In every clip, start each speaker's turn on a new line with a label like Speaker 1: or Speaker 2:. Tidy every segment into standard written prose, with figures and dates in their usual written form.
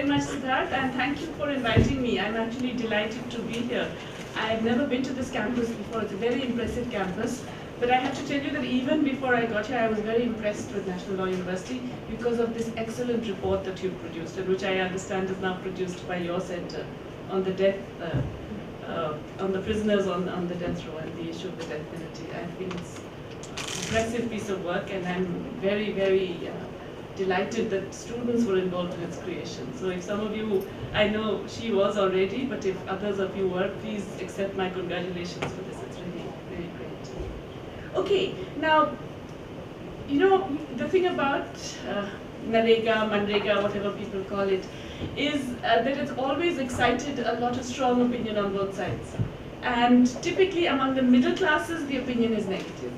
Speaker 1: very much, Siddharth, and thank you for inviting me. I'm actually delighted to be here. I've never been to this campus before. It's a very impressive campus. But I have to tell you that even before I got here, I was very impressed with National Law University because of this excellent report that you've produced, and which I understand is now produced by your center on the death, on the prisoners on the death row and the issue of the death penalty. I think it's an impressive piece of work, and I'm very, very delighted that students were involved in its creation. So if some of you, I know she was already, but if others of you were, please accept my congratulations for this. It's really, really great. Okay, now, you know, the thing about MNREGA, MNREGA, whatever people call it, is that it's always excited a lot of strong opinion on both sides. And typically among the middle classes, the opinion is negative.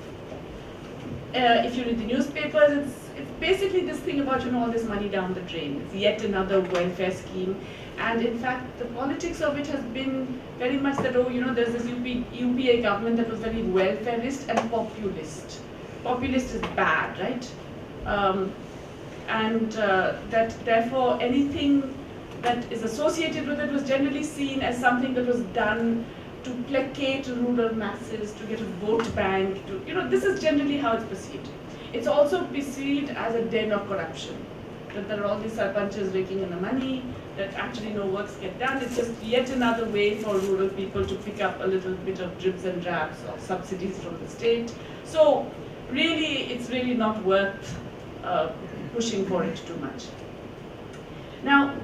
Speaker 1: If you read the newspapers, it's basically this thing about, you know, all this money down the drain. It's yet another welfare scheme. And in fact, the politics of it has been very much that, oh, you know, there's this UPA government that was very welfareist and populist. Populist is bad, right? That therefore anything that is associated with it was generally seen as something that was done to placate rural masses, to get a vote bank, to, you know, this is generally how it's perceived. It's also perceived as a den of corruption, that there are all these sarpanchas raking in the money, that actually no works get done. It's just yet another way for rural people to pick up a little bit of dribs and drabs of subsidies from the state. So really, it's really not worth pushing for it too much. Now,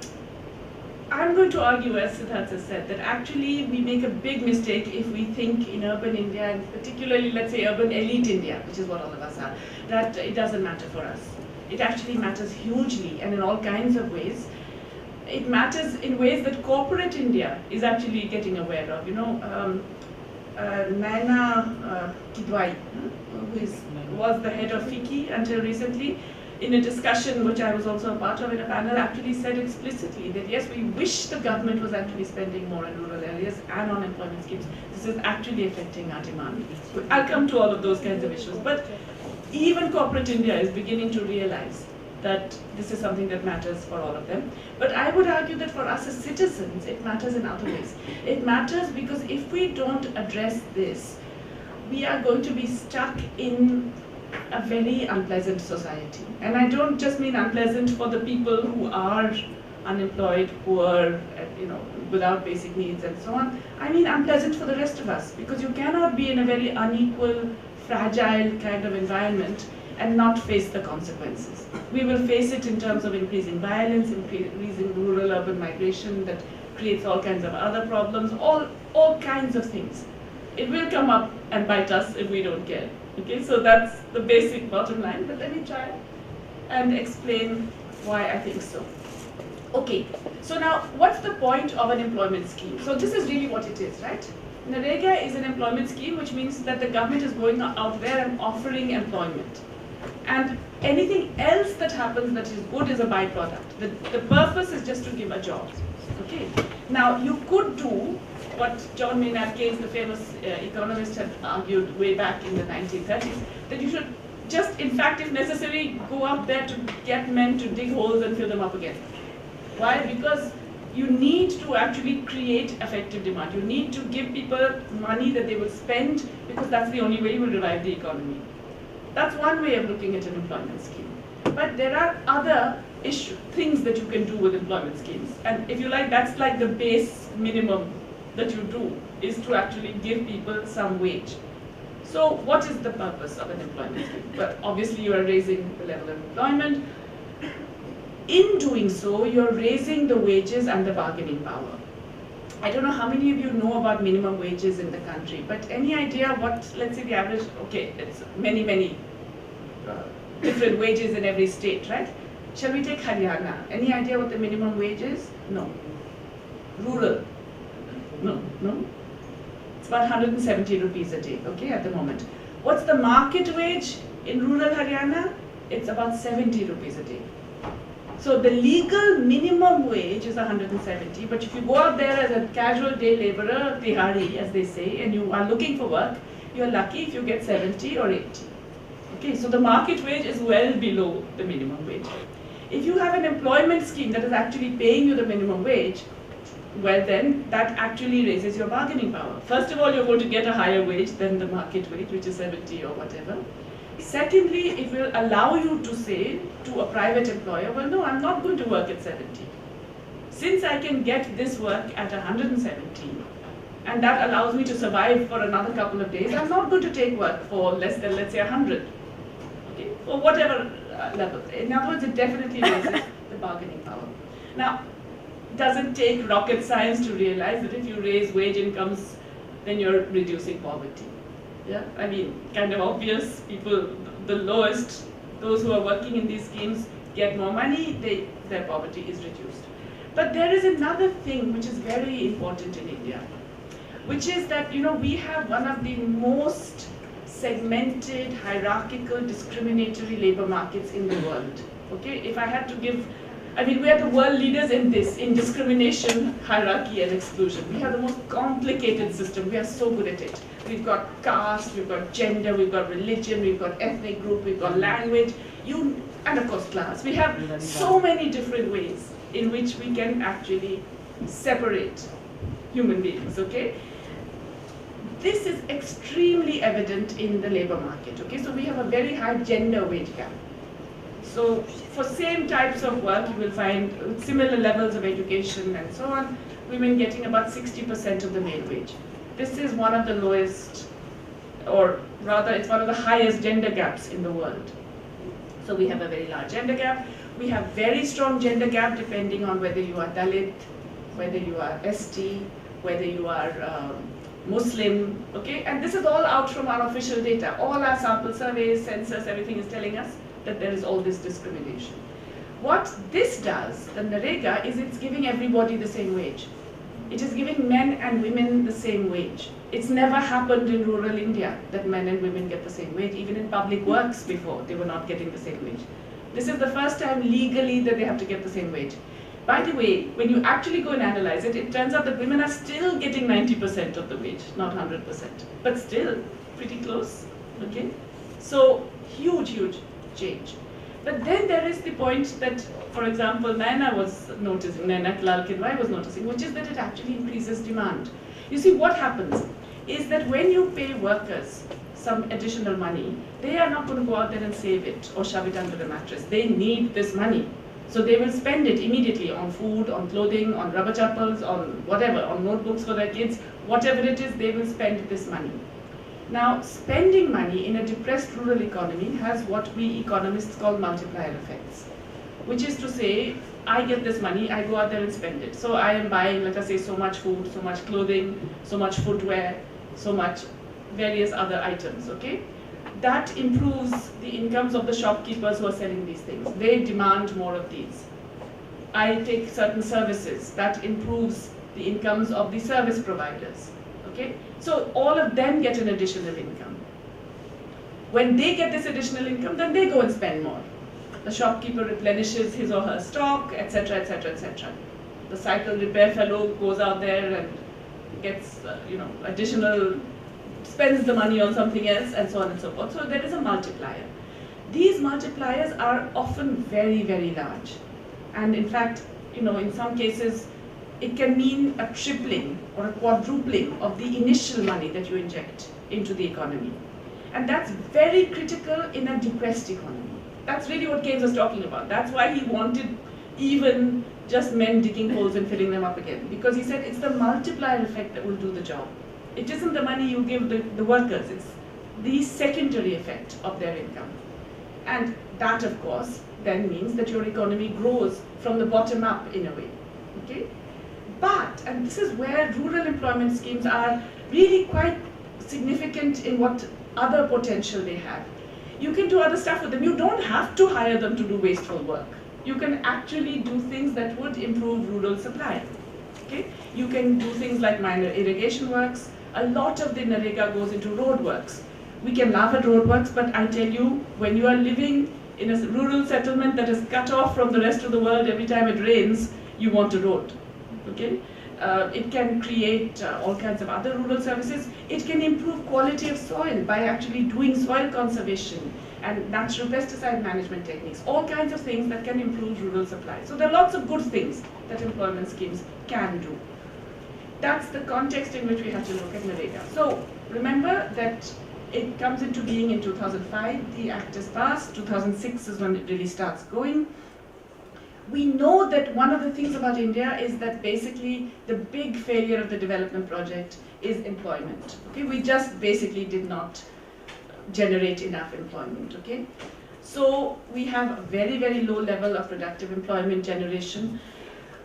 Speaker 1: I'm going to argue, as Siddharth has said, that actually we make a big mistake if we think in urban India, and particularly, let's say, urban elite India, which is what all of us are, that it doesn't matter for us. It actually matters hugely, and in all kinds of ways. It matters in ways that corporate India is actually getting aware of. You know, Naina Kidwai, who was the head of FICCI until recently, in a discussion which I was also a part of in a panel, actually said explicitly that yes, we wish the government was actually spending more in rural areas and on employment schemes. This is actually affecting our demand. I'll come to all of those kinds of issues. But even corporate India is beginning to realize that this is something that matters for all of them. But I would argue that for us as citizens, it matters in other ways. It matters because if we don't address this, we are going to be stuck in a very unpleasant society. And I don't just mean unpleasant for the people who are unemployed, poor, you know, without basic needs and so on. I mean unpleasant for the rest of us, because you cannot be in a very unequal, fragile kind of environment and not face the consequences. We will face it in terms of increasing violence, increasing rural-urban migration that creates all kinds of other problems, all kinds of things. It will come up and bite us if we don't care. Okay, so that's the basic bottom line, but let me try and explain why I think so. Okay, so now what's the point of an employment scheme? So this is really what it is, right? MNREGA is an employment scheme, which means that the government is going out there and offering employment. And anything else that happens that is good is a byproduct. The purpose is just to give a job. Okay. Now you could do what John Maynard Keynes, the famous economist, had argued way back in the 1930s, that you should just, in fact, if necessary, go out there to get men to dig holes and fill them up again. Why? Because you need to actually create effective demand. You need to give people money that they will spend, because that's the only way you will revive the economy. That's one way of looking at an employment scheme. But there are other things that you can do with employment schemes. And if you like, that's like the base minimum that you do, is to actually give people some wage. So what is the purpose of an employment scheme? Well, obviously you are raising the level of employment. In doing so, you're raising the wages and the bargaining power. I don't know how many of you know about minimum wages in the country, but any idea what, let's say the average, okay, it's many different wages in every state, right? Shall we take Haryana? Any idea what the minimum wage is? No. Rural? No? It's about 170 rupees a day, okay, at the moment. What's the market wage in rural Haryana? It's about 70 rupees a day. So the legal minimum wage is 170, but if you go out there as a casual day laborer, dihari as they say, and you are looking for work, you're lucky if you get 70 or 80. Okay, so the market wage is well below the minimum wage. If you have an employment scheme that is actually paying you the minimum wage, well then that actually raises your bargaining power. First of all, you're going to get a higher wage than the market wage, which is 70 or whatever. Secondly, it will allow you to say to a private employer, well no, I'm not going to work at 70. Since I can get this work at 170, and that allows me to survive for another couple of days, I'm not going to take work for less than, let's say, 100, okay, or whatever level. In other words, it definitely raises the bargaining power. Now, it doesn't take rocket science to realize that if you raise wage incomes, then you're reducing poverty. Yeah, I mean, kind of obvious. People, the lowest, those who are working in these schemes get more money, their poverty is reduced. But there is another thing which is very important in India, which is that, we have one of the most segmented, hierarchical, discriminatory labor markets in the world. Okay, if I had to give, we are the world leaders in this, in discrimination, hierarchy and exclusion. We have the most complicated system. We are so good at it. We've got caste, we've got gender, we've got religion, we've got ethnic group, we've got language, and of course class. We have so many different ways in which we can actually separate human beings, okay? This is extremely evident in the labor market, okay? So we have a very high gender wage gap. So for same types of work, you will find with similar levels of education and so on, women getting about 60% of the male wage. This is one of the lowest, or rather it's one of the highest gender gaps in the world. So we have a very large gender gap. We have very strong gender gap depending on whether you are Dalit, whether you are ST, whether you are Muslim, okay? And this is all out from our official data. All our sample surveys, census, everything is telling us that there is all this discrimination. What this does, the MNREGA, is it's giving everybody the same wage. It is giving men and women the same wage. It's never happened in rural India that men and women get the same wage. Even in public works before, they were not getting the same wage. This is the first time legally that they have to get the same wage. By the way, when you actually go and analyze it, it turns out that women are still getting 90% of the wage, not 100%. But still, pretty close, okay? So, huge, huge change. But then there is the point that, for example, Naina was noticing, Naina Klalkinwai was noticing, which is that it actually increases demand. You see, what happens is that when you pay workers some additional money, they are not going to go out there and save it or shove it under the mattress. They need this money. So they will spend it immediately on food, on clothing, on rubber chappals, on whatever, on notebooks for their kids, whatever it is, they will spend this money. Now, spending money in a depressed rural economy has what we economists call multiplier effects, which is to say, I get this money, I go out there and spend it. So I am buying, let us say, so much food, so much clothing, so much footwear, so much various other items, okay? That improves the incomes of the shopkeepers who are selling these things. They demand more of these. I take certain services, that improves the incomes of the service providers, okay? So all of them get an additional income. When they get this additional income, then they go and spend more. The shopkeeper replenishes his or her stock, etc., etc., etc. The cycle repair fellow goes out there and gets, additional, spends the money on something else, and so on and so forth. So there is a multiplier. These multipliers are often very, very large. And in fact, in some cases, it can mean a tripling or a quadrupling of the initial money that you inject into the economy. And that's very critical in a depressed economy. That's really what Keynes was talking about. That's why he wanted even just men digging holes and filling them up again. Because he said it's the multiplier effect that will do the job. It isn't the money you give the workers, it's the secondary effect of their income. And that, of course, then means that your economy grows from the bottom up in a way, okay? But, and this is where rural employment schemes are really quite significant in what other potential they have. You can do other stuff with them. You don't have to hire them to do wasteful work. You can actually do things that would improve rural supply, okay? You can do things like minor irrigation works. A lot of the MNREGA goes into road works. We can laugh at road works, but I tell you, when you are living in a rural settlement that is cut off from the rest of the world every time it rains, you want a road, okay? It can create all kinds of other rural services. It can improve quality of soil by actually doing soil conservation, and natural pesticide management techniques, all kinds of things that can improve rural supply. So there are lots of good things that employment schemes can do. That's the context in which we have to look at MNREGA. So remember that it comes into being in 2005, the act is passed, 2006 is when it really starts going. We know that one of the things about India is that basically the big failure of the development project is employment. Okay, we just basically did not generate enough employment. Okay, so we have a very, very low level of productive employment generation.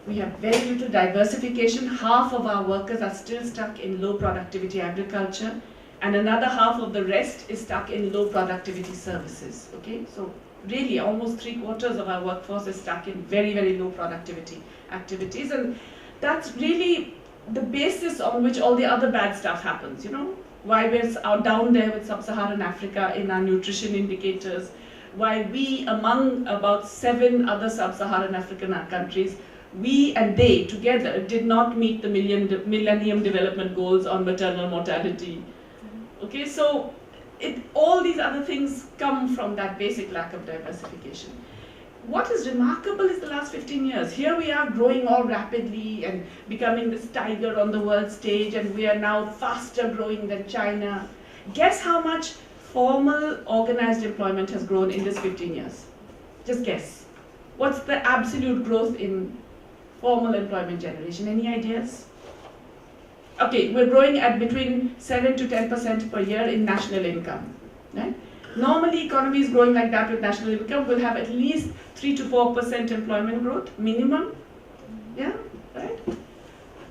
Speaker 1: We have very little diversification. Half of our workers are still stuck in low productivity agriculture, and another half of the rest is stuck in low productivity services. Okay, so really almost 3/4 of our workforce is stuck in very, very low productivity activities, and that's really the basis on which all the other bad stuff happens. You know, why we're down there with sub-Saharan Africa in our nutrition indicators, why we, among about 7 other sub-Saharan African countries, we and they together did not meet the Millennium Development Goals on maternal mortality. Okay, so all these other things come from that basic lack of diversification. What is remarkable is the last 15 years. Here we are growing all rapidly and becoming this tiger on the world stage, and we are now faster growing than China. Guess how much formal organized employment has grown in this 15 years? Just guess. What's the absolute growth in formal employment generation? Any ideas? Okay, we're growing at between 7 to 10% per year in national income. Right? Normally, economy is growing like that with national income. We'll have at least 3 to 4% employment growth, minimum. Yeah, right?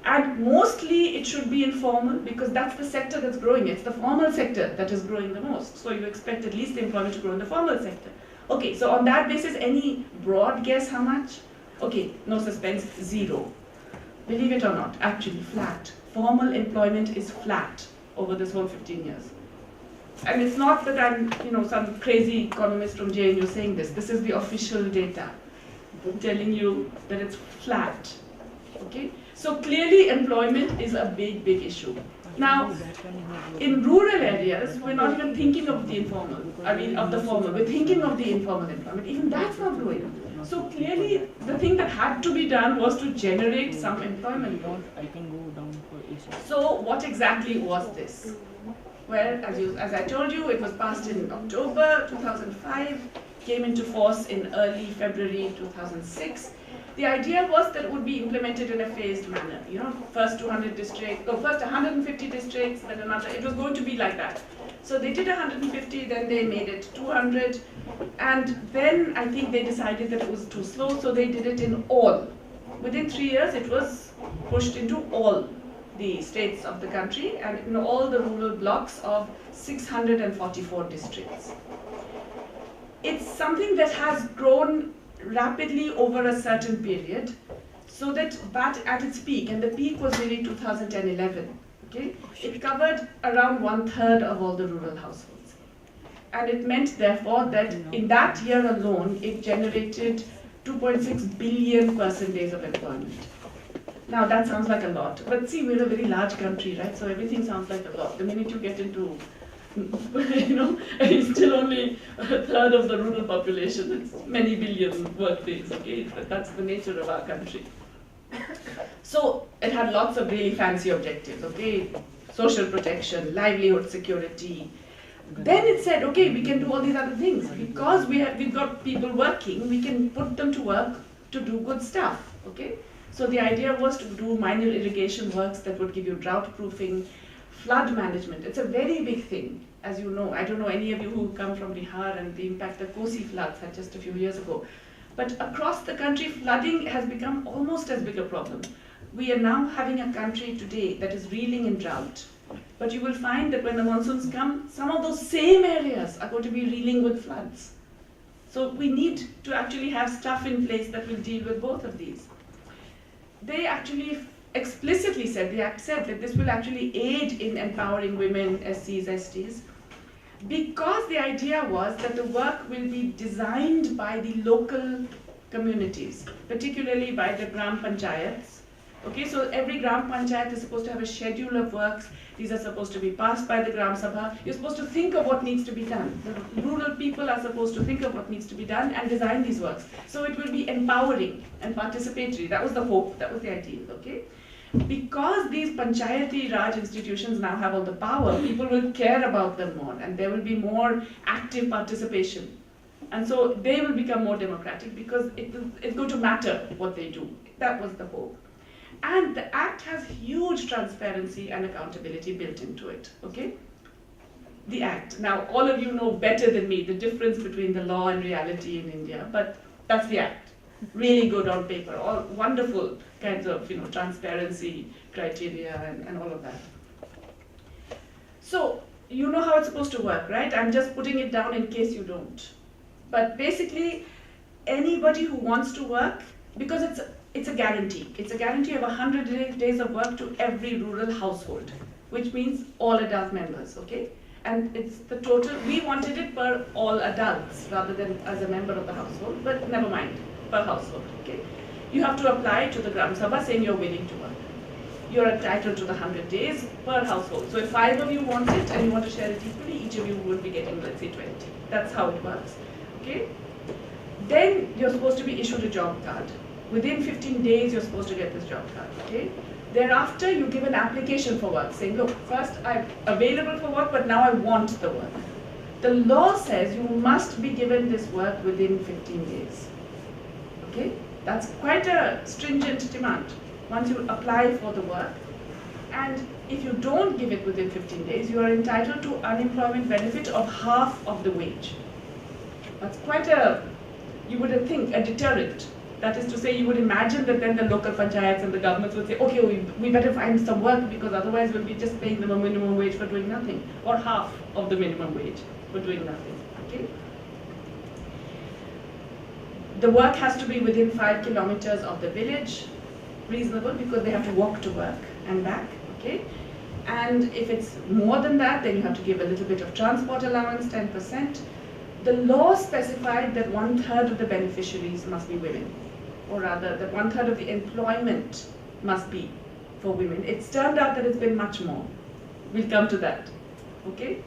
Speaker 1: And mostly it should be informal because that's the sector that's growing. It's the formal sector that is growing the most. So you expect at least the employment to grow in the formal sector. Okay, so on that basis, any broad guess how much? Okay, no suspense, 0. Believe it or not, actually flat. Formal employment is flat over this whole 15 years. And it's not that I'm, some crazy economist from JNU saying this. This is the official data telling you that it's flat. Okay? So clearly employment is a big, big issue. Now, in rural areas, we're not even thinking of the informal, of the formal. We're thinking of the informal employment. Even that's not growing. So clearly, the thing that had to be done was to generate some employment. So what exactly was this? Well, as I told you, it was passed in October 2005, came into force in early February 2006. The idea was that it would be implemented in a phased manner. First 200 districts, first 150 districts, then another. It was going to be like that. So they did 150, then they made it 200, and then I think they decided that it was too slow, so they did it in all. Within 3 years, it was pushed into all the states of the country and in all the rural blocks of 644 districts. It's something that has grown rapidly over a certain period, so that, but at its peak, and the peak was really 2010-11, okay? It covered around 1/3 of all the rural households. And it meant, therefore, that in that year alone, it generated 2.6 billion person days of employment. Now that sounds like a lot, but see, we're a very large country, right? So everything sounds like a lot. The minute you get into, it's still only 1/3 of the rural population. It's many billion work days, okay? But that's the nature of our country. So it had lots of really fancy objectives, okay? Social protection, livelihood security. Then it said, okay, we can do all these other things. Because we've got people working, we can put them to work to do good stuff, okay? So the idea was to do minor irrigation works that would give you drought proofing, flood management. It's a very big thing, as you know. I don't know any of you who come from Bihar and the impact the Kosi floods had just a few years ago. But across the country, flooding has become almost as big a problem. We are now having a country today that is reeling in drought. But you will find that when the monsoons come, some of those same areas are going to be reeling with floods. So we need to actually have stuff in place that will deal with both of these. They actually explicitly said, the Act said that this will actually aid in empowering women, SCs, STs, because the idea was that the work will be designed by the local communities, particularly by the Gram Panchayats, Okay, so every Gram Panchayat is supposed to have a schedule of works. These are supposed to be passed by the Gram Sabha. You're supposed to think of what needs to be done. The rural people are supposed to think of what needs to be done and design these works. So it will be empowering and participatory. That was the hope, that was the ideal, okay? Because these Panchayati Raj institutions now have all the power, people will care about them more and there will be more active participation. And so they will become more democratic because it's going to matter what they do. That was the hope. And the Act has huge transparency and accountability built into it, okay? The Act. Now, all of you know better than me the difference between the law and reality in India, but that's the Act. Really good on paper, all wonderful kinds of, transparency criteria and all of that. So, you know how it's supposed to work, right? I'm just putting it down in case you don't. But basically, anybody who wants to work, because it's a guarantee. It's a guarantee of 100 days of work to every rural household, which means all adult members, okay? And it's the total, we wanted it per all adults rather than as a member of the household, but never mind, per household, okay? You have to apply to the Gram Sabha saying you're willing to work. You're entitled to the 100 days per household. So if 5 of you want it and you want to share it equally, each of you will be getting, let's say, 20. That's how it works, okay? Then you're supposed to be issued a job card. Within 15 days, you're supposed to get this job card, okay? Thereafter, you give an application for work, saying, look, first I'm available for work, but now I want the work. The law says you must be given this work within 15 days, okay? That's quite a stringent demand once you apply for the work. And if you don't give it within 15 days, you are entitled to unemployment benefit of half of the wage. That's quite a, you would think, a deterrent. That is to say, you would imagine that then the local panchayats and the governments would say, okay, we better find some work because otherwise we'll be just paying them a minimum wage for doing nothing, or half of the minimum wage for doing nothing, okay? The work has to be within 5 kilometers of the village, reasonable because they have to walk to work and back, okay? And if it's more than that, then you have to give a little bit of transport allowance, 10%. The law specified that 1/3 of the beneficiaries must be women, or rather that 1/3 of the employment must be for women. It's turned out that it's been much more. We'll come to that, okay?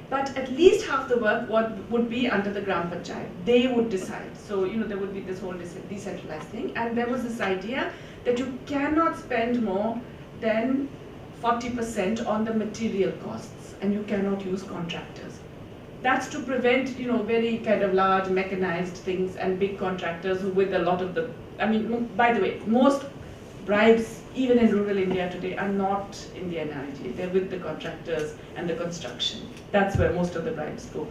Speaker 1: But at least half the work would be under the Gram Panchayat. They would decide. So, there would be this whole decentralized thing. And there was this idea that you cannot spend more than 40% on the material costs, and you cannot use contractors. That's to prevent, very kind of large mechanized things and big contractors who with a lot of the, by the way, most bribes, even in rural India today, are not in the NREGA. They're with the contractors and the construction. That's where most of the bribes go.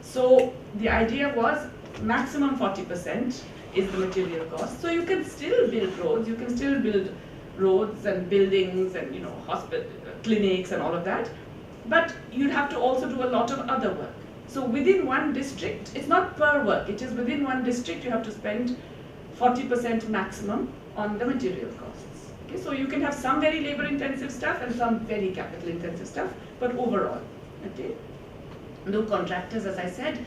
Speaker 1: So the idea was maximum 40% is the material cost. So you can still build roads, you can still build roads and buildings and, hospital, clinics and all of that. But you'd have to also do a lot of other work. So within one district, it's not per work, it is within one district you have to spend 40% maximum on the material costs. Okay, so you can have some very labor intensive stuff and some very capital intensive stuff, but overall, okay? No contractors, as I said.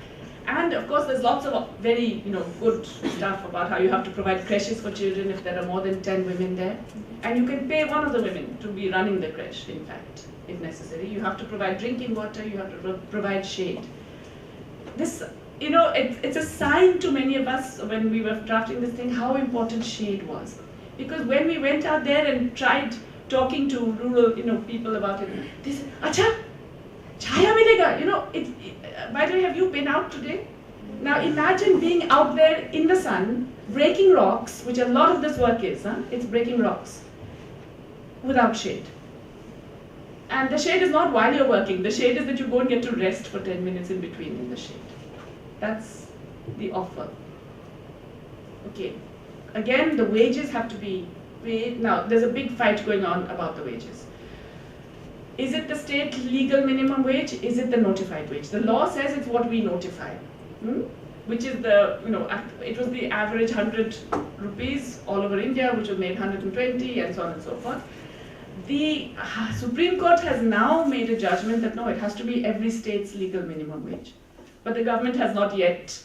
Speaker 1: And of course there's lots of very good stuff about how you have to provide creches for children if there are more than 10 women there. And you can pay one of the women to be running the creche, in fact, if necessary. You have to provide drinking water, you have to provide shade. This, it's a sign to many of us when we were drafting this thing how important shade was. Because when we went out there and tried talking to rural people about it, they said, Acha, chaya milega. By the way, have you been out today? Now imagine being out there in the sun, breaking rocks, which a lot of this work is, it's breaking rocks, without shade. And the shade is not while you're working, the shade is that you go and get to rest for 10 minutes in between in the shade. That's the offer. Okay, again, the wages have to be paid. Now, there's a big fight going on about the wages. Is it the state legal minimum wage? Is it the notified wage? The law says it's what we notify, which is the, it was the average 100 rupees all over India, which was made 120 and so on and so forth. The Supreme Court has now made a judgment that no, it has to be every state's legal minimum wage. But the government has not yet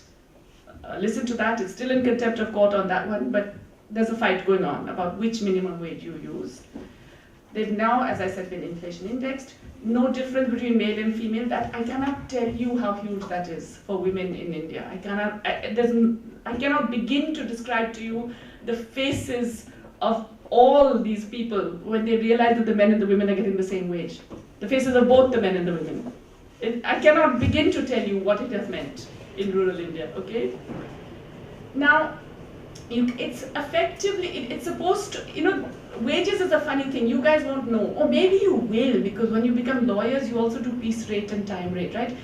Speaker 1: listened to that. It's still in contempt of court on that one, but there's a fight going on about which minimum wage you use. They've now, as I said, been inflation indexed. No difference between male and female. That I cannot tell you how huge that is for women in India. I cannot begin to describe to you the faces of all these people when they realize that the men and the women are getting the same wage. The faces of both the men and the women. I cannot begin to tell you what it has meant in rural India, okay? Now, it's effectively, it's supposed to, wages is a funny thing. You guys won't know, or maybe you will, because when you become lawyers, you also do piece rate and time rate, right?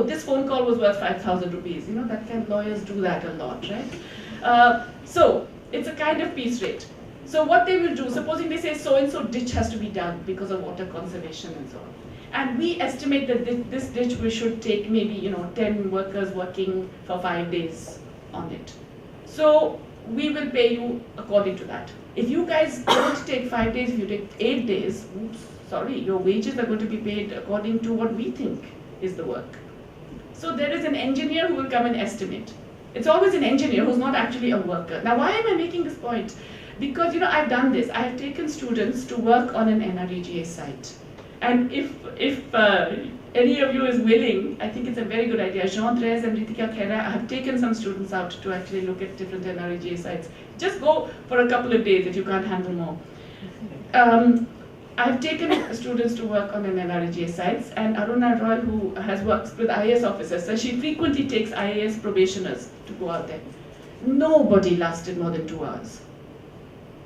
Speaker 1: This phone call was worth 5,000 rupees. That kind of lawyers do that a lot, right? So it's a kind of piece rate. So what they will do, supposing they say so-and-so ditch has to be done because of water conservation and so on. And we estimate that this ditch we should take maybe 10 workers working for 5 days on it. So we will pay you according to that. If you guys don't take 5 days, if you take 8 days, oops, sorry, your wages are going to be paid according to what we think is the work. So there is an engineer who will come and estimate. It's always an engineer who's not actually a worker. Now why am I making this point? Because I've done this. I have taken students to work on an NREGA site. And if any of you is willing, I think it's a very good idea. Jean Drez and Ritika Khera, I have taken some students out to actually look at different NREGA sites. Just go for a couple of days if you can't handle more. I've taken students to work on an NREGA sites, and Aruna Roy, who has worked with IAS officers, so she frequently takes IAS probationers to go out there. Nobody lasted more than 2 hours.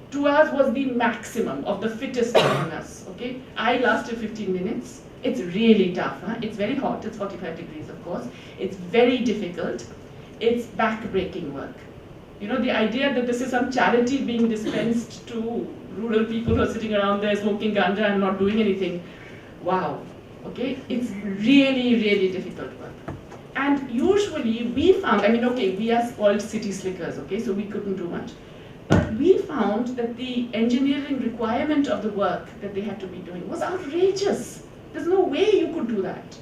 Speaker 1: 2 hours was the maximum of the fittest among us, okay? I lasted 15 minutes. It's really tough, huh? It's very hot, it's 45 degrees, of course. It's very difficult. It's back-breaking work. The idea that this is some charity being dispensed to rural people who are sitting around there smoking ganja and not doing anything, wow, okay? It's really, really difficult work. And usually we found, we are spoiled city slickers, okay? So we couldn't do much. But we found that the engineering requirement of the work that they had to be doing was outrageous. There's no way you could do that.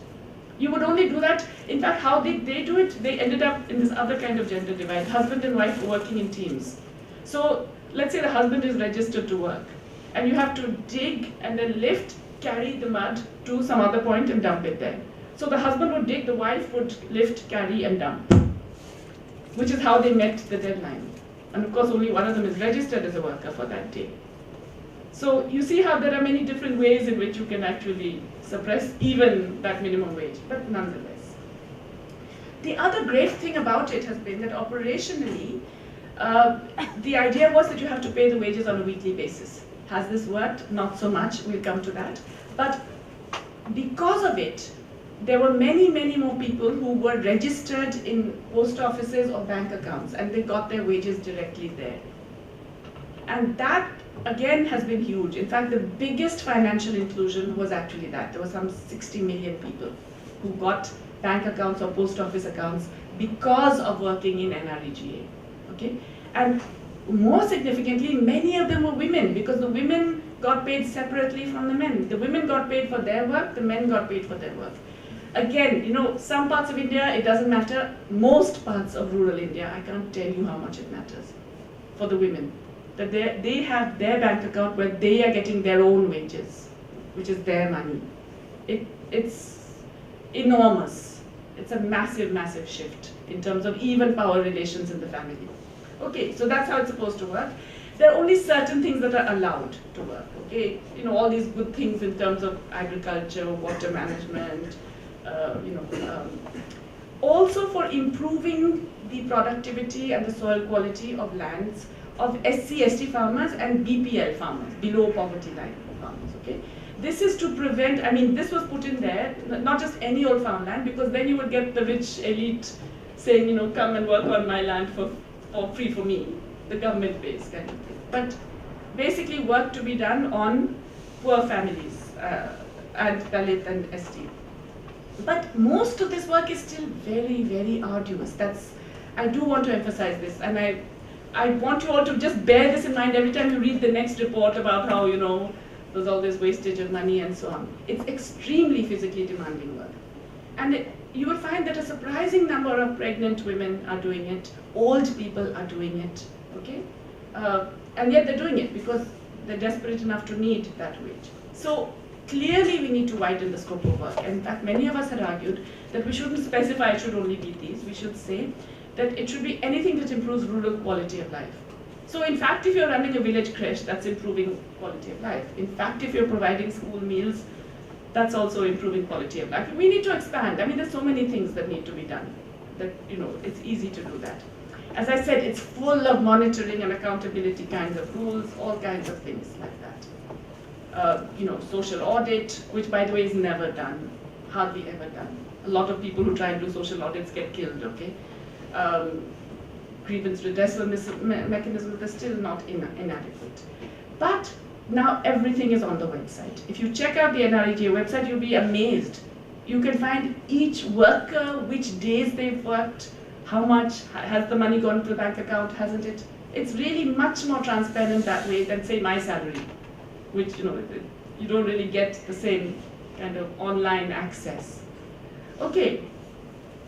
Speaker 1: You would only do that, in fact, how did they do it? They ended up in this other kind of gender divide. Husband and wife working in teams. So let's say the husband is registered to work, and you have to dig and then lift, carry the mud to some other point and dump it there. So the husband would dig, the wife would lift, carry and dump, which is how they met the deadline. And of course, only one of them is registered as a worker for that day. So you see how there are many different ways in which you can actually suppress even that minimum wage, but nonetheless. The other great thing about it has been that operationally, the idea was that you have to pay the wages on a weekly basis. Has this worked? Not so much, we'll come to that. But because of it, there were many, many more people who were registered in post offices or bank accounts, and they got their wages directly there. And that, again, has been huge. In fact, the biggest financial inclusion was actually that. There were some 60 million people who got bank accounts or post office accounts because of working in NREGA. Okay? And more significantly, many of them were women, because the women got paid separately from the men. The women got paid for their work, the men got paid for their work. Again, some parts of India, it doesn't matter. Most parts of rural India, I can't tell you how much it matters for the women. That they have their bank account where they are getting their own wages, which is their money. It's enormous. It's a massive, massive shift in terms of even power relations in the family. Okay, so that's how it's supposed to work. There are only certain things that are allowed to work, okay? All these good things in terms of agriculture, water management, also for improving the productivity and the soil quality of lands of SC/ST farmers and BPL farmers, below poverty line farmers, okay? This is to prevent, this was put in there, not just any old farmland, because then you would get the rich elite saying, come and work on my land for free for me, the government pays kind of thing. But basically work to be done on poor families and Dalit and ST. But most of this work is still very, very arduous. I do want to emphasize this, and I want you all to just bear this in mind every time you read the next report about how, there's all this wastage of money and so on. It's extremely physically demanding work. And you will find that a surprising number of pregnant women are doing it, old people are doing it, okay? And yet they're doing it because they're desperate enough to need that wage. So clearly we need to widen the scope of work. And in fact, many of us had argued that we shouldn't specify it should only be these. We should say that it should be anything that improves rural quality of life. So in fact, if you're running a village creche, that's improving quality of life. In fact, if you're providing school meals, that's also improving quality of life. We need to expand. I mean, there's so many things that need to be done that, it's easy to do that. As I said, it's full of monitoring and accountability kinds of rules, all kinds of things like that. Social audit, which by the way is never done, hardly ever done. A lot of people who try and do social audits get killed, okay? Grievance redressal mechanisms, they're still not inadequate. But now everything is on the website. If you check out the NREGA website, you'll be amazed. You can find each worker, which days they've worked, how much, has the money gone to the bank account, hasn't it? It's really much more transparent that way than, say, my salary, which, you don't really get the same kind of online access. Okay,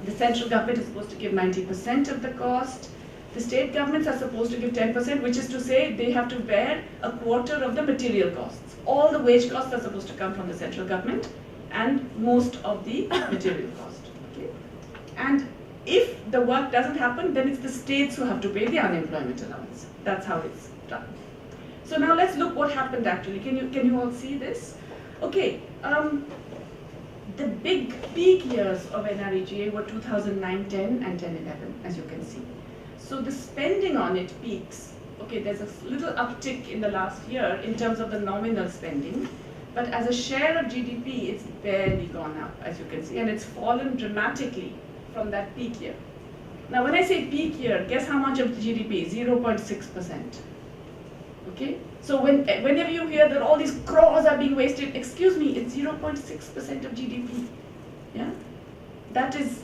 Speaker 1: the central government is supposed to give 90% of the cost. The state governments are supposed to give 10%, which is to say they have to bear a quarter of the material costs. All the wage costs are supposed to come from the central government and most of the material cost. Okay? And if the work doesn't happen, then it's the states who have to pay the unemployment allowance. That's how it's done. So now let's look what happened actually. Can you all see this? Okay. The big peak years of NREGA were 2009-10 and 10-11, as you can see. So the spending on it peaks. Okay, there's a little uptick in the last year in terms of the nominal spending, but as a share of GDP, it's barely gone up, as you can see, and it's fallen dramatically from that peak year. Now, when I say peak year, guess how much of the GDP? 0.6%. Okay? So whenever you hear that all these crores are being wasted, excuse me, it's 0.6% of GDP. Yeah? That is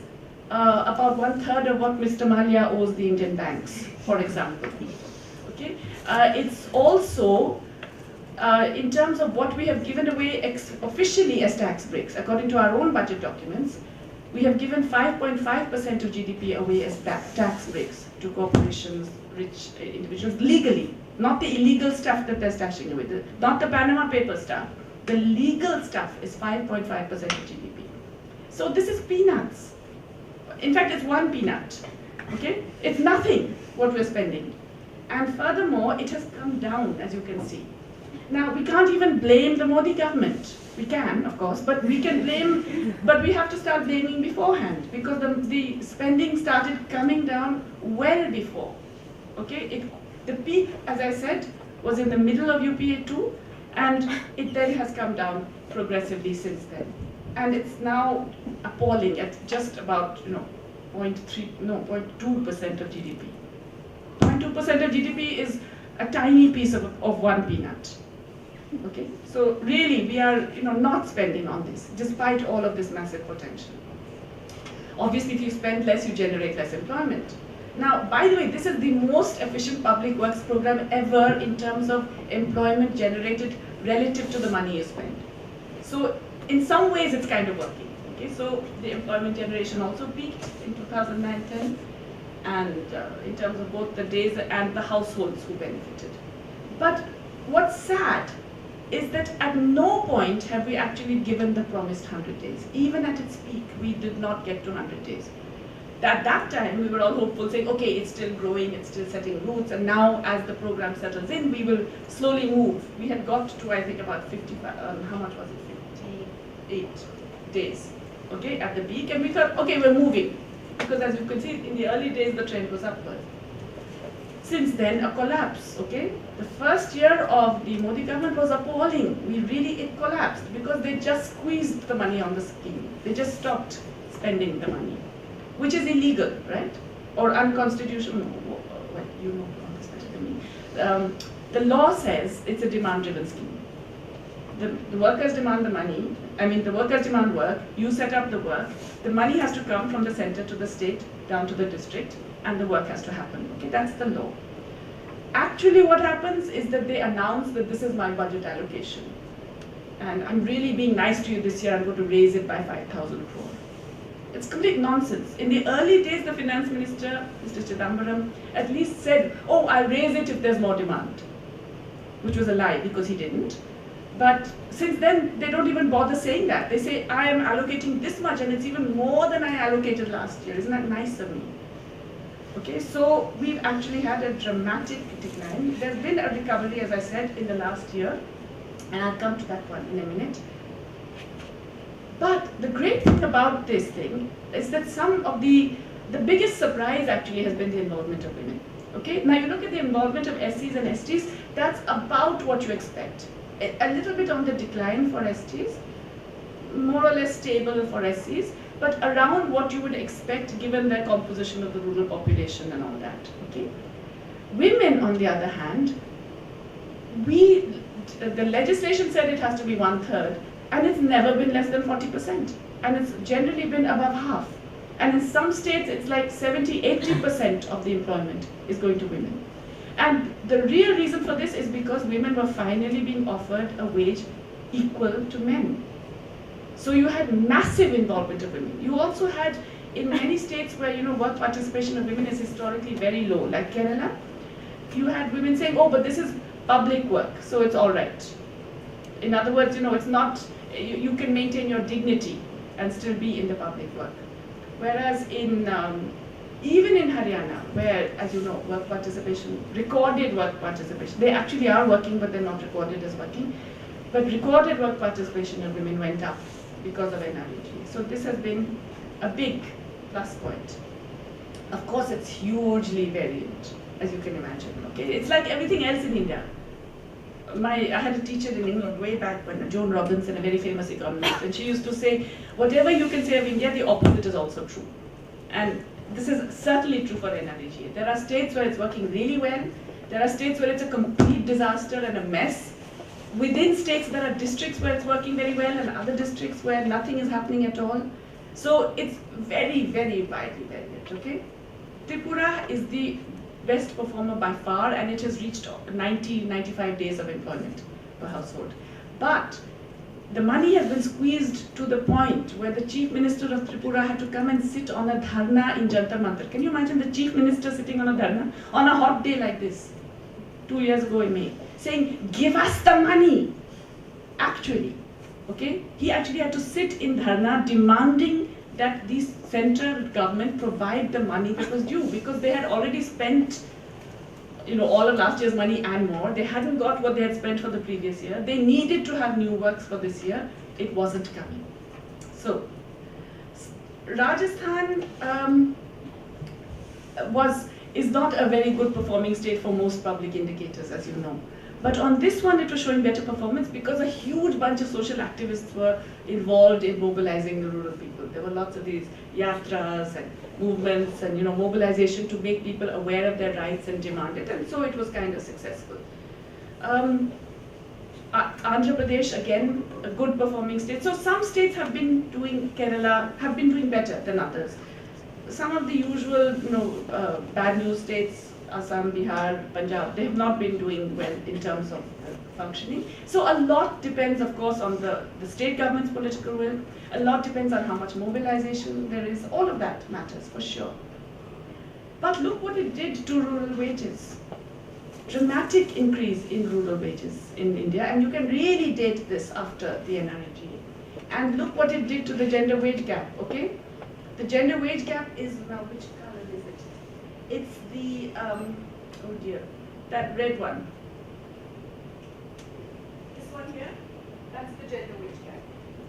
Speaker 1: about 1/3 of what Mr. Malia owes the Indian banks, for example. Okay? It's also, in terms of what we have given away officially as tax breaks, according to our own budget documents, we have given 5.5% of GDP away as tax breaks to corporations, rich individuals, legally. Not the illegal stuff that they're stashing away, not the Panama paper stuff. The legal stuff is 5.5% of GDP. So this is peanuts. In fact, it's one peanut. Okay? It's nothing what we're spending. And furthermore, it has come down, as you can see. Now, we can't even blame the Modi government. We can, of course, but we can blame, but we have to start blaming beforehand because the spending started coming down well before. Okay? The peak, as I said, was in the middle of UPA 2, and it then has come down progressively since then. And it's now appalling at just about, 0.2% of GDP. 0.2% of GDP is a tiny piece of one peanut. Okay, so really we are, not spending on this, despite all of this massive potential. Obviously, if you spend less, you generate less employment. Now, by the way, this is the most efficient public works program ever in terms of employment generated relative to the money you spend. So, in some ways, it's kind of working. Okay, so the employment generation also peaked in 2009-10, and in terms of both the days and the households who benefited. But what's sad is that at no point have we actually given the promised 100 days. Even at its peak, we did not get to 100 days. At that time, we were all hopeful, saying, okay, it's still growing, it's still setting roots, and now as the program settles in, we will slowly move. We had got to, I think, about 55, how much was it? 58 days, okay, at the peak, and we thought, okay, we're moving. Because as you can see, in the early days, the trend was upward. Since then, a collapse, okay? The first year of the Modi government was appalling. It collapsed because they just squeezed the money on the scheme. They just stopped spending the money, which is illegal, right? Or unconstitutional. Well, you know this better than me. The law says it's a demand-driven scheme. The workers demand the money. The workers demand work. You set up the work. The money has to come from the center to the state, down to the district, and the work has to happen. Okay, that's the law. Actually, what happens is that they announce that this is my budget allocation. And I'm really being nice to you this year. I'm going to raise it by 5,000 crore. It's complete nonsense. In the early days, the finance minister, Mr. Chidambaram, at least said, oh, I'll raise it if there's more demand, which was a lie because he didn't. But since then, they don't even bother saying that. They say, I am allocating this much and it's even more than I allocated last year. Isn't that nice of me? Okay, so we've actually had a dramatic decline. There's been a recovery, as I said, in the last year, and I'll come to that one in a minute. But the great thing about this thing is that some of the biggest surprise actually has been the involvement of women. Okay, now you look at the involvement of SCs and STs, that's about what you expect. A little bit on the decline for STs, more or less stable for SCs, but around what you would expect given the composition of the rural population and all that. Okay, women, on the other hand, the legislation said it has to be 1/3, and it's never been less than 40%, and it's generally been above half. And in some states, it's like 70–80% of the employment is going to women. And the real reason for this is because women were finally being offered a wage equal to men. So you had massive involvement of women. You also had, in many states where work participation of women is historically very low, like Kerala, you had women saying, oh, but this is public work, so it's all right. In other words, it's not, you can maintain your dignity and still be in the public work. Whereas even in Haryana, where, as you know, work participation, recorded work participation, they actually are working, but they're not recorded as working. But recorded work participation of women went up because of NREGA. So this has been a big plus point. Of course, it's hugely variant, as you can imagine. Okay, it's like everything else in India. I had a teacher in England way back when, Joan Robinson, a very famous economist, and she used to say, whatever you can say of India, the opposite is also true. And this is certainly true for NREGA. There are states where it's working really well. There are states where it's a complete disaster and a mess. Within states, there are districts where it's working very well and other districts where nothing is happening at all. So it's very, very widely varied, okay? Tripura is the best performer by far, and it has reached 90–95 days of employment per household. But the money has been squeezed to the point where the Chief Minister of Tripura had to come and sit on a dharna in Jantar Mantar. Can you imagine the Chief Minister sitting on a dharna on a hot day like this, 2 years ago in May, saying, give us the money, actually. Okay? He actually had to sit in dharna demanding that the central government provide the money that was due, because they had already spent all of last year's money and more. They hadn't got what they had spent for the previous year. They needed to have new works for this year. It wasn't coming. So, Rajasthan is not a very good performing state for most public indicators, as you know. But on this one, it was showing better performance because a huge bunch of social activists were involved in mobilizing the rural people. There were lots of these yatras and movements and mobilization to make people aware of their rights and demand it, and so it was kind of successful. Andhra Pradesh, again, a good performing state. So some states have been doing, Kerala, have been doing better than others. Some of the usual, bad news states, Assam, Bihar, Punjab, they have not been doing well in terms of functioning. So a lot depends, of course, on the state government's political will. A lot depends on how much mobilization there is. All of that matters, for sure. But look what it did to rural wages. Dramatic increase in rural wages in India, and you can really date this after the NREGA. And look what it did to the gender wage gap, okay? The gender wage gap is, now which color is it? It's the, oh dear, that red one. This one here, that's the gender wage gap.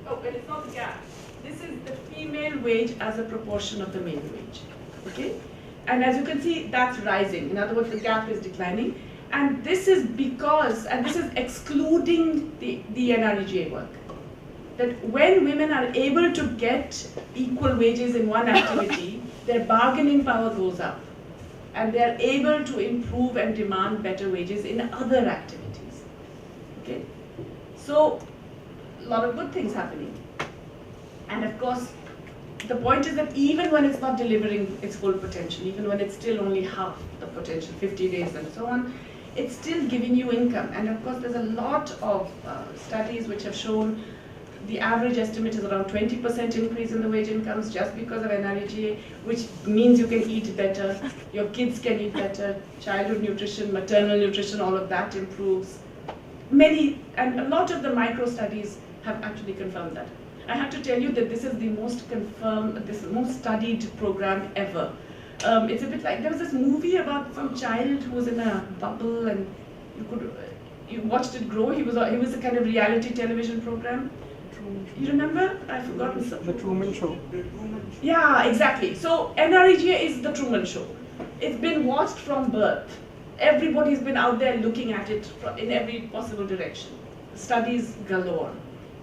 Speaker 1: Oh, and it's not the gap. This is the female wage as a proportion of the male wage, okay? And as you can see, that's rising. In other words, the gap is declining. And this is because, and this is excluding the NREGA work, that when women are able to get equal wages in one activity, their bargaining power goes up. And they are able to improve and demand better wages in other activities. Okay? So, a lot of good things happening. And of course, the point is that even when it's not delivering its full potential, even when it's still only half the potential, 50 days and so on, it's still giving you income. And of course, there's a lot of studies which have shown the average estimate is around 20% increase in the wage incomes just because of NREGA, which means you can eat better, your kids can eat better, childhood nutrition, maternal nutrition, all of that improves. And a lot of the micro studies have actually confirmed that. I have to tell you that this is the most studied program ever. It's a bit like, there was this movie about some child who was in a bubble and you watched it grow. He was a kind of reality television program. You remember? I've forgotten.
Speaker 2: The Truman Show.
Speaker 1: Yeah, exactly. So NREGA is the Truman Show. It's been watched from birth. Everybody's been out there looking at it in every possible direction. Studies galore.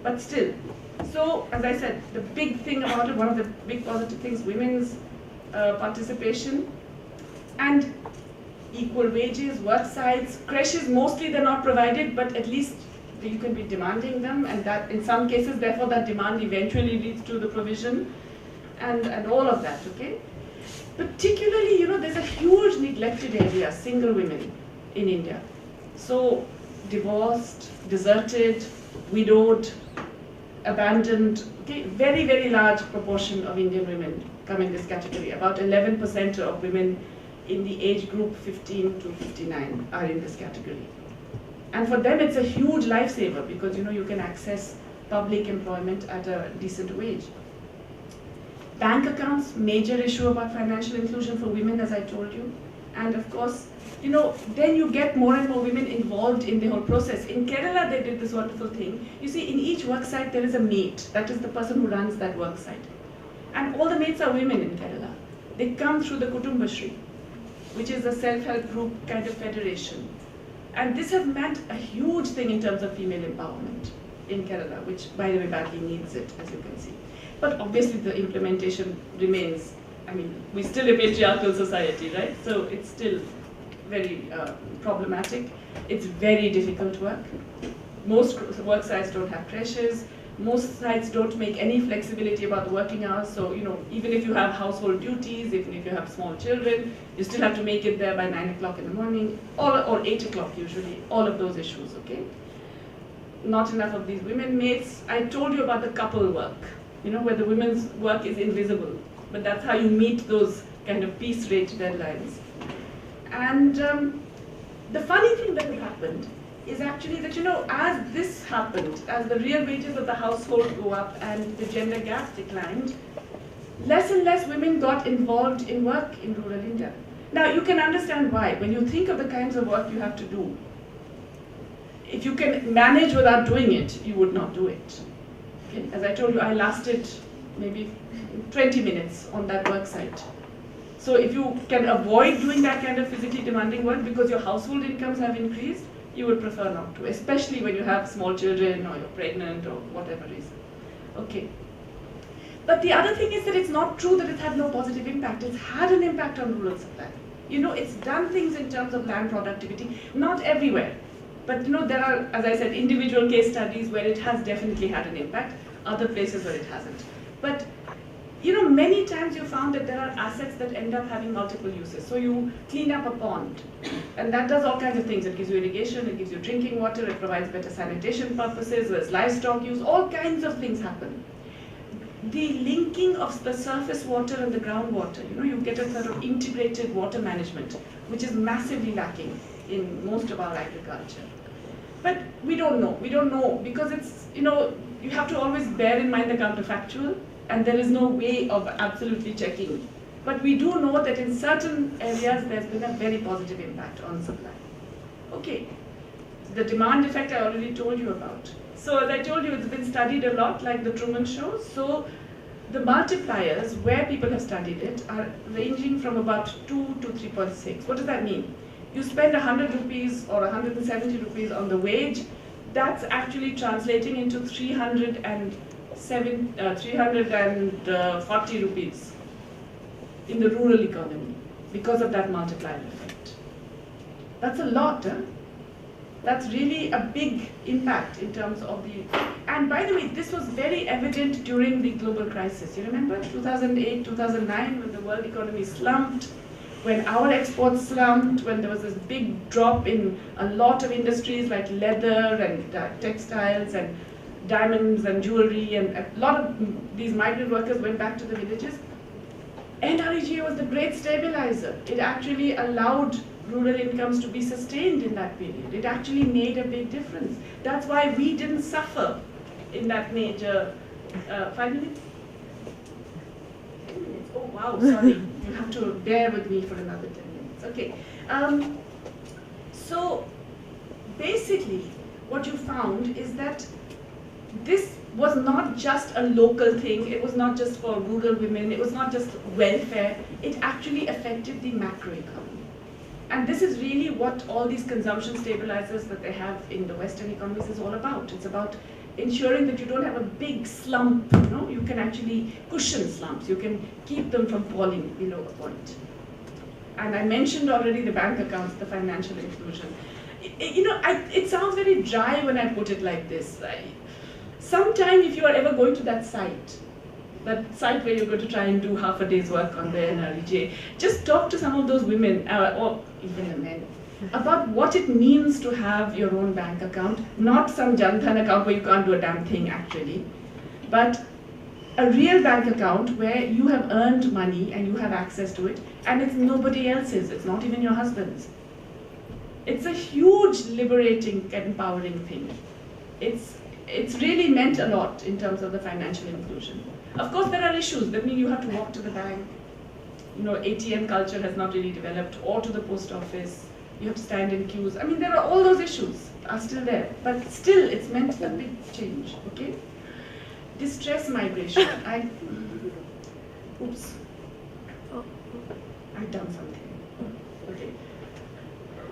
Speaker 1: But still, so as I said, the big thing about it, one of the big positive things, women's participation and equal wages, work sites, creches, mostly they're not provided, but at least you can be demanding them, and that in some cases, therefore, that demand eventually leads to the provision, and all of that, okay? Particularly, there's a huge neglected area, single women in India. So, divorced, deserted, widowed, abandoned, okay? Very, very large proportion of Indian women come in this category. About 11% of women in the age group 15 to 59 are in this category. And for them, it's a huge lifesaver because you can access public employment at a decent wage. Bank accounts, major issue about financial inclusion for women, as I told you. And of course, then you get more and more women involved in the whole process. In Kerala, they did this wonderful thing. You see, in each work site, there is a mate. That is the person who runs that work site. And all the mates are women in Kerala. They come through the Kutumbashri, which is a self-help group kind of federation. And this has meant a huge thing in terms of female empowerment in Kerala, which, by the way, badly needs it, as you can see. But obviously, the implementation remains, we're still a patriarchal society, right? So it's still very problematic. It's very difficult work. Most work sites don't have creches. Most sites don't make any flexibility about the working hours. So, even if you have household duties, even if you have small children, you still have to make it there by 9 o'clock in the morning, or 8 o'clock usually, all of those issues, okay? Not enough of these women mates. I told you about the couple work, where the women's work is invisible, but that's how you meet those kind of piece rate deadlines. And the funny thing that happened is actually that, as this happened, as the real wages of the household go up and the gender gap declined, less and less women got involved in work in rural India. Now, you can understand why. When you think of the kinds of work you have to do, if you can manage without doing it, you would not do it. Okay? As I told you, I lasted maybe 20 minutes on that work site. So if you can avoid doing that kind of physically demanding work because your household incomes have increased, you would prefer not to, especially when you have small children or you're pregnant or whatever reason. Okay. But the other thing is that it's not true that it had no positive impact. It's had an impact on rural supply. It's done things in terms of land productivity, not everywhere. But there are, as I said, individual case studies where it has definitely had an impact, other places where it hasn't. But many times you found that there are assets that end up having multiple uses. So you clean up a pond, and that does all kinds of things. It gives you irrigation, it gives you drinking water, it provides better sanitation purposes, there's livestock use, all kinds of things happen. The linking of the surface water and the groundwater, you get a sort of integrated water management, which is massively lacking in most of our agriculture. But we don't know because it's, you have to always bear in mind the counterfactual. And there is no way of absolutely checking. But we do know that in certain areas there's been a very positive impact on supply. Okay, the demand effect I already told you about. So as I told you, it's been studied a lot, like the Truman Show. So the multipliers, where people have studied it, are ranging from about 2 to 3.6. What does that mean? You spend 100 rupees or 170 rupees on the wage, that's actually translating into 340 rupees in the rural economy because of that multiplier effect. That's a lot, huh? That's really a big impact in terms of the... And by the way, this was very evident during the global crisis. You remember 2008, 2009, when the world economy slumped, when our exports slumped, when there was this big drop in a lot of industries like leather and textiles and diamonds and jewelry, and a lot of these migrant workers went back to the villages. NREGA was the great stabilizer. It actually allowed rural incomes to be sustained in that period. It actually made a big difference. That's why we didn't suffer in that major 5 minutes? 10 minutes. Oh wow, sorry. You have to bear with me for another 10 minutes. Okay. So basically, what you found is that this was not just a local thing, it was not just for rural women, it was not just welfare, it actually affected the macroeconomy. And this is really what all these consumption stabilizers that they have in the Western economies is all about. It's about ensuring that you don't have a big slump, you know, you can actually cushion slumps, you can keep them from falling below a point. And I mentioned already the bank accounts, the financial inclusion. It sounds very dry when I put it like this. Sometime if you are ever going to that site where you're going to try and do half a day's work on the NREGA, just talk to some of those women, or even the men, about what it means to have your own bank account, not some Jan Dhan account where you can't do a damn thing actually, but a real bank account where you have earned money and you have access to it, and it's nobody else's, it's not even your husband's. It's a huge liberating, empowering thing. It's really meant a lot in terms of the financial inclusion. Of course, there are issues. That mean you have to walk to the bank. You know, ATM culture has not really developed, or to the post office. You have to stand in queues. I mean, there are all those issues are still there, but still, it's meant a big change. Okay. Distress migration. Oops. I've done something. Okay.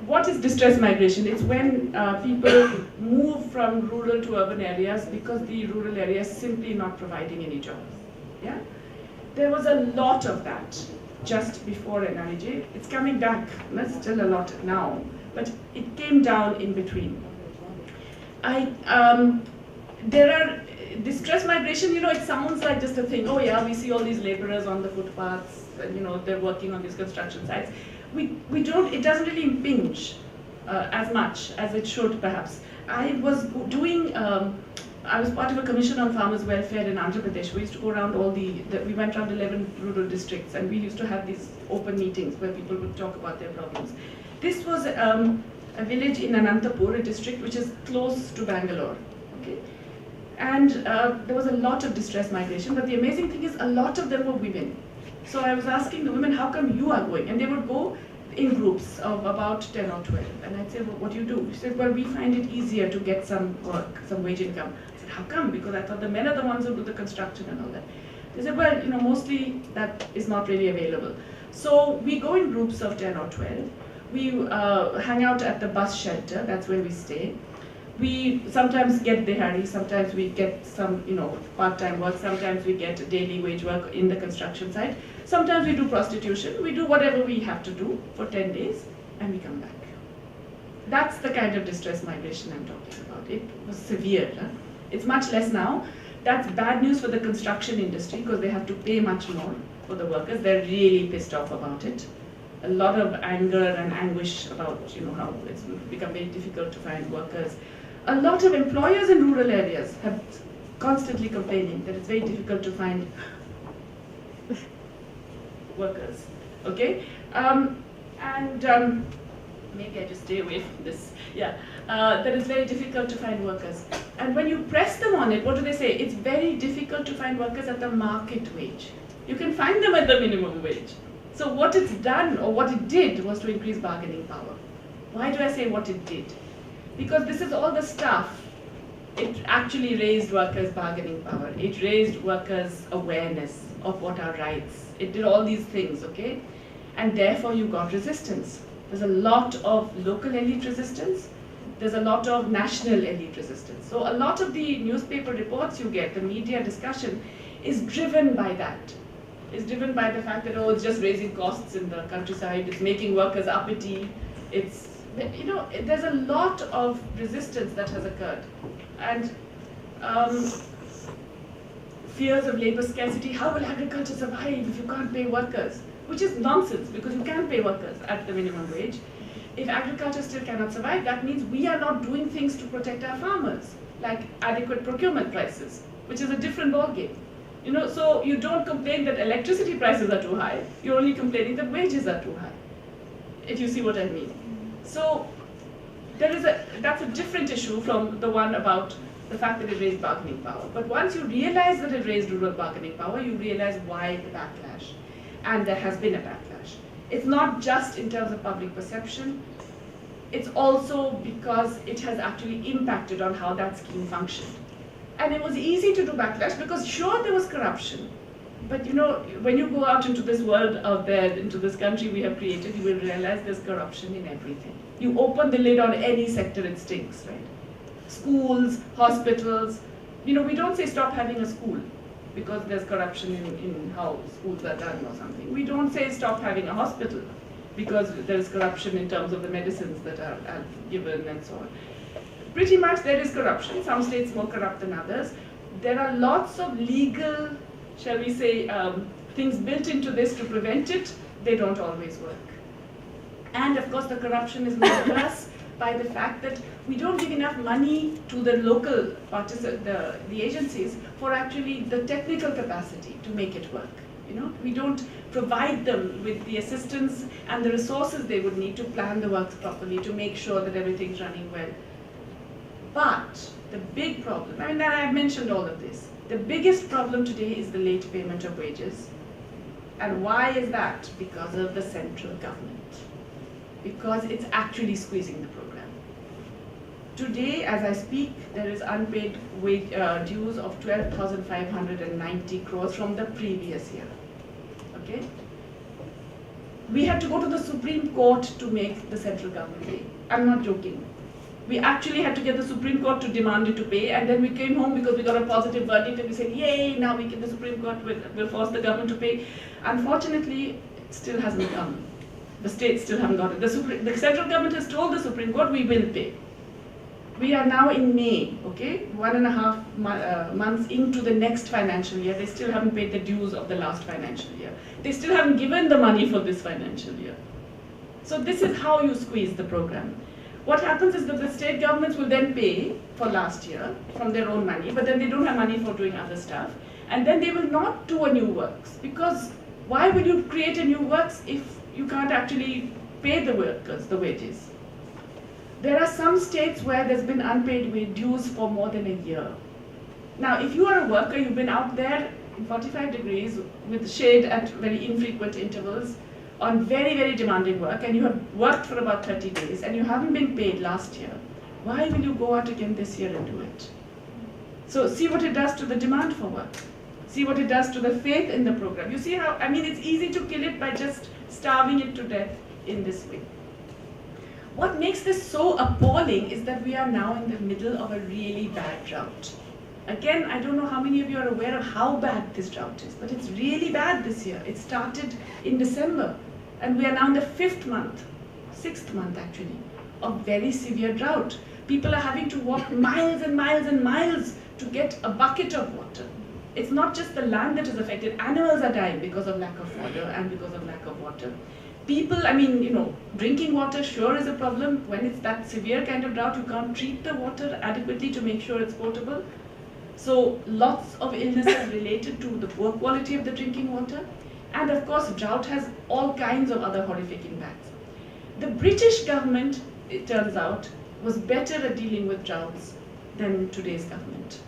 Speaker 1: What is distress migration? It's when people move from rural to urban areas because the rural areas simply not providing any jobs. Yeah? There was a lot of that just before NREGA. It's coming back. There's still a lot now, but it came down in between. There are distress migration, you know, it sounds like just a thing. Oh yeah, we see all these laborers on the footpaths, and you know, they're working on these construction sites. We don't, it doesn't really impinge as much as it should perhaps. I was part of a commission on farmers' welfare in Andhra Pradesh. We used to go around we went around 11 rural districts, and we used to have these open meetings where people would talk about their problems. This was a village in Anantapur, a district which is close to Bangalore. Okay? And there was a lot of distress migration, but the amazing thing is a lot of them were women. So I was asking the women, how come you are going? And they would go in groups of about 10 or 12. And I'd say, well, what do you do? She said, well, we find it easier to get some work, some wage income. I said, how come? Because I thought the men are the ones who do the construction and all that. They said, well, you know, mostly that is not really available. So we go in groups of 10 or 12. We hang out at the bus shelter, that's where we stay. We sometimes get dehari, sometimes we get some, you know, part-time work, sometimes we get daily wage work in the construction site. Sometimes we do prostitution, we do whatever we have to do for 10 days, and we come back. That's the kind of distress migration I'm talking about. It was severe. Huh? It's much less now. That's bad news for the construction industry because they have to pay much more for the workers. They're really pissed off about it. A lot of anger and anguish about, you know, how it's become very difficult to find workers. A lot of employers in rural areas have constantly complaining that it's very difficult to find workers. Okay, maybe I just stay away from this. Yeah, that it's very difficult to find workers. And when you press them on it, what do they say? It's very difficult to find workers at the market wage. You can find them at the minimum wage. So what it's done, or what it did, was to increase bargaining power. Why do I say what it did? Because this is all the stuff. It actually raised workers' bargaining power. It raised workers' awareness of what are rights. It did all these things, okay? And therefore you got resistance. There's a lot of local elite resistance. There's a lot of national elite resistance. So a lot of the newspaper reports you get, the media discussion, is driven by that. It's driven by the fact that, oh, it's just raising costs in the countryside, it's making workers uppity, it's, you know, there's a lot of resistance that has occurred. And fears of labor scarcity, how will agriculture survive if you can't pay workers? Which is nonsense, because you can pay workers at the minimum wage. If agriculture still cannot survive, that means we are not doing things to protect our farmers. like adequate procurement prices, which is a different ballgame. You know, so you don't complain that electricity prices are too high, you're only complaining that wages are too high, if you see what I mean. So that's a different issue from the one about the fact that it raised bargaining power. But once you realize that it raised rural bargaining power, you realize why the backlash. And there has been a backlash. It's not just in terms of public perception, it's also because it has actually impacted on how that scheme functioned. And it was easy to do backlash because sure there was corruption. But you know, when you go out into this world out there, into this country we have created, you will realize there's corruption in everything. You open the lid on any sector, it stinks, right? Schools, hospitals. You know, we don't say stop having a school because there's corruption in how schools are done or something. We don't say stop having a hospital because there's corruption in terms of the medicines that are given and so on. Pretty much there is corruption, some states more corrupt than others. There are lots of legal, shall we say, things built into this to prevent it. They don't always work. And of course the corruption is made worse by the fact that we don't give enough money to the local the agencies for actually the technical capacity to make it work. You know, we don't provide them with the assistance and the resources they would need to plan the works properly, to make sure that everything's running well. But the big problem, I mean, I've mentioned all of this, the biggest problem today is the late payment of wages. And why is that? Because of the central government. Because it's actually squeezing the program. Today, as I speak, there is unpaid wage, dues of 12,590 crores from the previous year. Okay? We had to go to the Supreme Court to make the central government pay. I'm not joking. We actually had to get the Supreme Court to demand it to pay, and then we came home because we got a positive verdict and we said, yay, now the Supreme Court will force the government to pay. Unfortunately, it still hasn't come. The states still haven't got it. The central government has told the Supreme Court, we will pay. We are now in May, okay? 1.5 months into the next financial year. They still haven't paid the dues of the last financial year. They still haven't given the money for this financial year. So this is how you squeeze the program. What happens is that the state governments will then pay for last year from their own money, but then they don't have money for doing other stuff. And then they will not do a new works, because why will you create a new works if you can't actually pay the workers the wages? There are some states where there's been unpaid dues for more than a year. Now, if you are a worker, you've been out there in 45 degrees with shade at very infrequent intervals on very, very demanding work, and you have worked for about 30 days and you haven't been paid last year, why will you go out again this year and do it? So see what it does to the demand for work. See what it does to the faith in the program. You see how, I mean, it's easy to kill it by just starving it to death in this way. What makes this so appalling is that we are now in the middle of a really bad drought. Again, I don't know how many of you are aware of how bad this drought is, but it's really bad this year. It started in December, and we are now in the 6th month actually, of very severe drought. People are having to walk miles and miles and miles to get a bucket of water. It's not just the land that is affected. Animals are dying because of lack of fodder and because of lack of water. People, I mean, you know, drinking water sure is a problem. When it's that severe kind of drought, you can't treat the water adequately to make sure it's potable. So lots of illnesses related to the poor quality of the drinking water. And of course, drought has all kinds of other horrific impacts. The British government, it turns out, was better at dealing with droughts than today's government,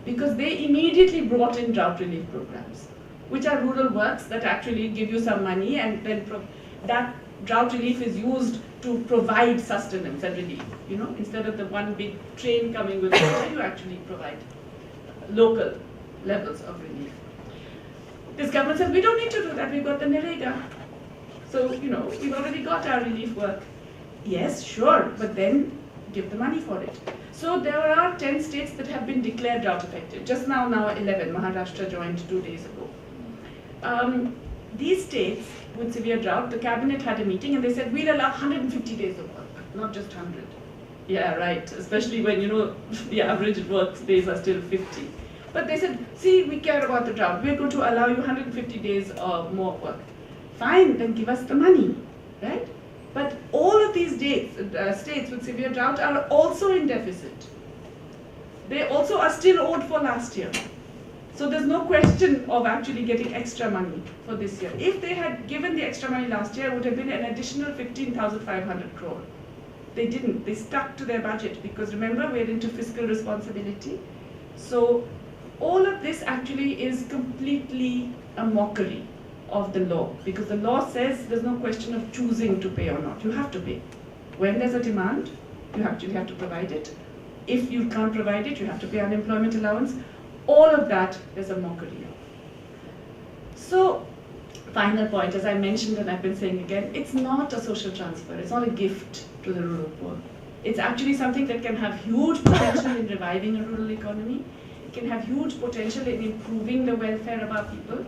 Speaker 1: because they immediately brought in drought relief programs, which are rural works that actually give you some money, and then that drought relief is used to provide sustenance and relief. You know, instead of the one big train coming with water, you actually provide local levels of relief. This government says, we don't need to do that, we've got the MNREGA. So, you know, we've already got our relief work. Yes, sure, but then give the money for it. So there are 10 states that have been declared drought affected. Just now 11. Maharashtra joined 2 days ago. These states with severe drought, the cabinet had a meeting and they said, we'll allow 150 days of work, not just 100. Yeah, right, especially when, you know, the average work days are still 50. But they said, see, we care about the drought. We're going to allow you 150 days of more work. Fine, then give us the money, right? But all of these states with severe drought are also in deficit. they also are still owed for last year. So there's no question of actually getting extra money for this year. If they had given the extra money last year, it would have been an additional 15,500 crore. They didn't. They stuck to their budget because remember, we're into fiscal responsibility. So all of this actually is completely a mockery of the law, because the law says there's no question of choosing to pay or not. You have to pay. When there's a demand, you have to provide it. If you can't provide it, you have to pay unemployment allowance. All of that is a mockery of. So, final point, as I mentioned and I've been saying again, it's not a social transfer. It's not a gift to the rural poor. It's actually something that can have huge potential in reviving a rural economy. It can have huge potential in improving the welfare of our people.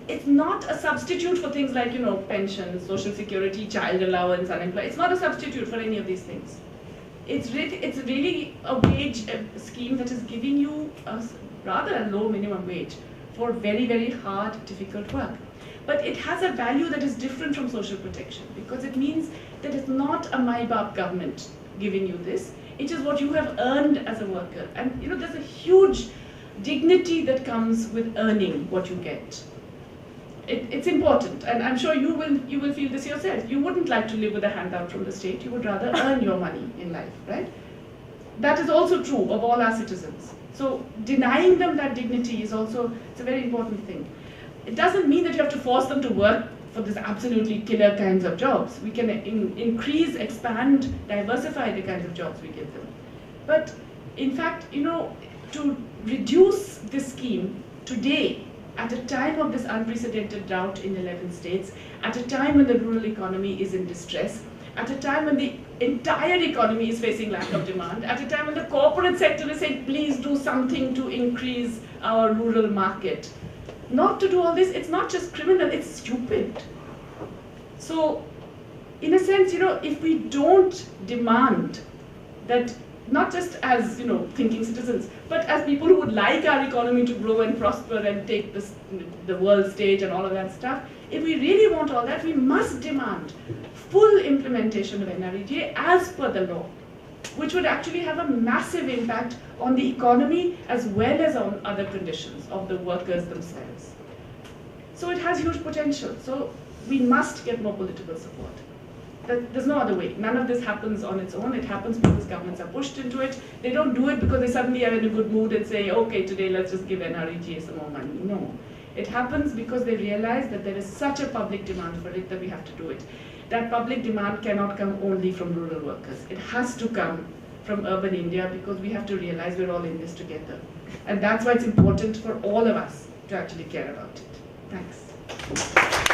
Speaker 1: It's not a substitute for things like, pensions, social security, child allowance, unemployment. It's not a substitute for any of these things. It's really a wage scheme that is giving you a rather low minimum wage for very, very hard, difficult work. But it has a value that is different from social protection, because it means that it's not a my-baap government giving you this. It is what you have earned as a worker. And there's a huge dignity that comes with earning what you get. It's important, and I'm sure you will feel this yourself. You wouldn't like to live with a handout from the state. You would rather earn your money in life, right? That is also true of all our citizens. So denying them that dignity is also, it's a very important thing. It doesn't mean that you have to force them to work for this absolutely killer kinds of jobs. We can increase, expand, diversify the kinds of jobs we give them. But in fact, to reduce this scheme today, at a time of this unprecedented drought in 11 states, at a time when the rural economy is in distress, at a time when the entire economy is facing lack of demand, at a time when the corporate sector is saying, please do something to increase our rural market. Not to do all this, it's not just criminal, it's stupid. So, in a sense, if we don't demand that, not just as thinking citizens, but as people who would like our economy to grow and prosper and take the world stage and all of that stuff, if we really want all that, we must demand full implementation of NREGA as per the law, which would actually have a massive impact on the economy as well as on other conditions of the workers themselves. So it has huge potential. So we must get more political support. There's no other way. None of this happens on its own. It happens because governments are pushed into it. They don't do it because they suddenly are in a good mood and say, okay, today let's just give NREGA some more money. No. It happens because they realize that there is such a public demand for it that we have to do it. That public demand cannot come only from rural workers. It has to come from urban India, because we have to realize we're all in this together. And that's why it's important for all of us to actually care about it. Thanks.